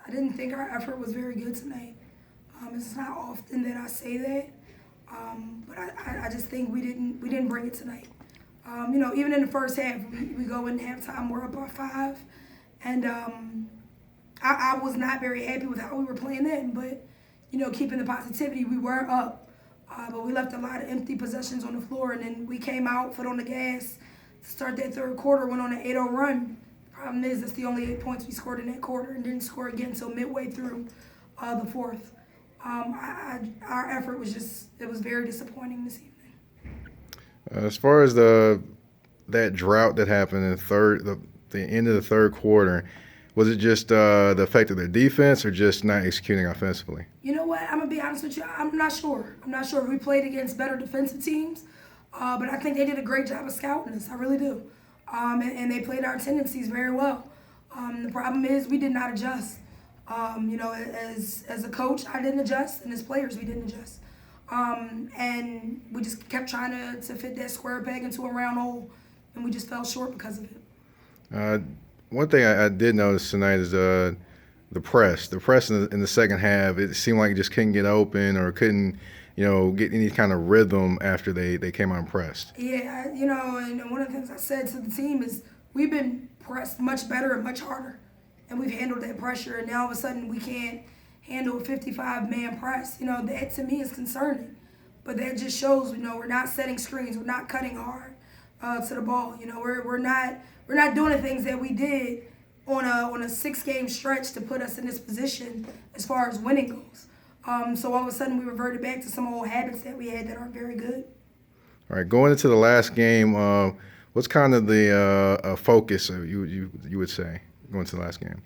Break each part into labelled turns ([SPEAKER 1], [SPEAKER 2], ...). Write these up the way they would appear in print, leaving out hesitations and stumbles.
[SPEAKER 1] I didn't think our effort was very good tonight. It's not often that I say that, but I just think we didn't bring it tonight. Even in the first half, we go in halftime, we're up by 5, and I was not very happy with how we were playing then. But keeping the positivity, we were up, but we left a lot of empty possessions on the floor, and then we came out, foot on the gas, to start that third quarter, went on an 8-0 run. Problem is, that's the only 8 points we scored in that quarter, and didn't score again until midway through the fourth. Our effort was it was very disappointing this evening.
[SPEAKER 2] As far as that drought that happened in the end of the third quarter, was it just the effect of their defense or just not executing offensively?
[SPEAKER 1] You know what? I'm going to be honest with you. I'm not sure. I'm not sure if we played against better defensive teams, but I think they did a great job of scouting us. I really do. And they played our tendencies very well. The problem is we did not adjust. As a coach, I didn't adjust, and as players, we didn't adjust. And we just kept trying to fit that square peg into a round hole, and we just fell short because of it.
[SPEAKER 2] One thing I did notice tonight is the press. The press in the second half, it seemed like it just couldn't get open or couldn't, get any kind of rhythm after they came unpressed.
[SPEAKER 1] Yeah, and one of the things I said to the team is we've been pressed much better and much harder, and we've handled that pressure, and now all of a sudden we can't handle a 55-man press. That to me is concerning. But that just shows, we're not setting screens, we're not cutting hard to the ball. We're not doing the things that we did on a 6-game stretch to put us in this position as far as winning goes. So all of a sudden we reverted back to some old habits that we had that aren't very good.
[SPEAKER 2] All right, going into the last game, what's kind of the focus you would say going to the last game?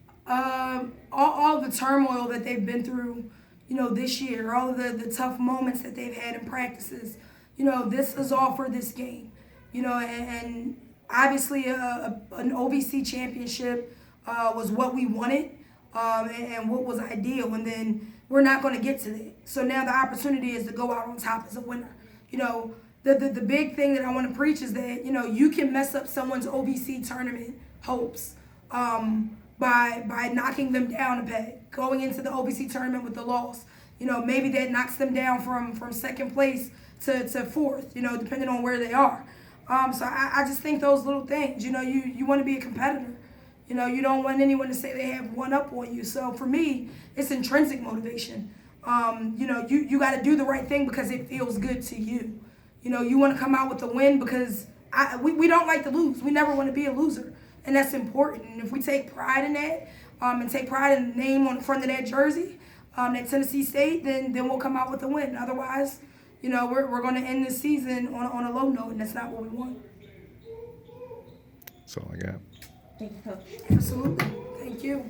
[SPEAKER 1] All the turmoil that they've been through, this year, all of the tough moments that they've had in practices, this is all for this game, and obviously an OVC championship was what we wanted and what was ideal, and then we're not going to get to that. So now the opportunity is to go out on top as a winner. The big thing that I want to preach is that, you can mess up someone's OVC tournament hopes by knocking them down a peg, going into the OVC tournament with the loss. Maybe that knocks them down from second place to fourth, depending on where they are. So I just think those little things, you want to be a competitor. You don't want anyone to say they have one up on you. So for me, it's intrinsic motivation. You got to do the right thing because it feels good to you. You want to come out with a win because we don't like to lose. We never want to be a loser. And that's important. And if we take pride in that and take pride in the name on the front of that jersey, that Tennessee State, then we'll come out with a win. Otherwise, we're going to end this season on a low note, and that's not what we want.
[SPEAKER 2] That's all I got.
[SPEAKER 3] Thank you, Coach.
[SPEAKER 1] Absolutely. Thank you.